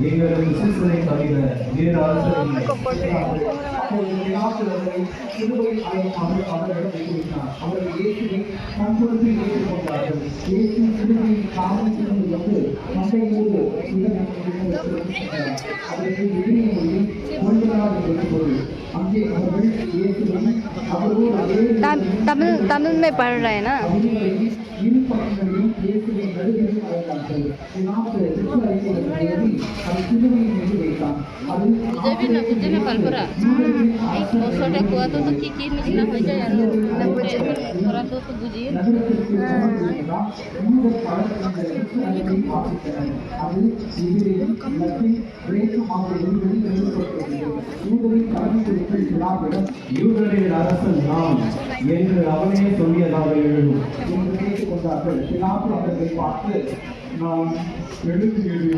எங்களது சிசுவை தவிர வேறு அவர்களை இயேசுவை கண்பொழுது ஏற்றுக்கொண்டார்கள். இயேசு சிலுவையில் காவலில் வந்து மந்தையோடு அதற்கு எதிரியை ஒன்பதாவது பொருள் அங்கே அவர்கள் இயேசுவை அவரோடு तमिल में पढ़ रहे हैं ना। இரு பக்கங்களையும் இயேசுவை நடுவில் அழைத்தார்கள். சிலுவையின் மீது வைத்தான். Jadi nak kerja nak kalpura. Kosong dah kuat tu kiki ni nak kerja yang orang tu bujin. யூதரின் அரசன் நான் என்று அவனே சொல்லியதாக எழுதும் என்று கேட்டுக்கொண்டார்கள். பிலாத்து அவர்களை பார்த்து, நான் எழுதியது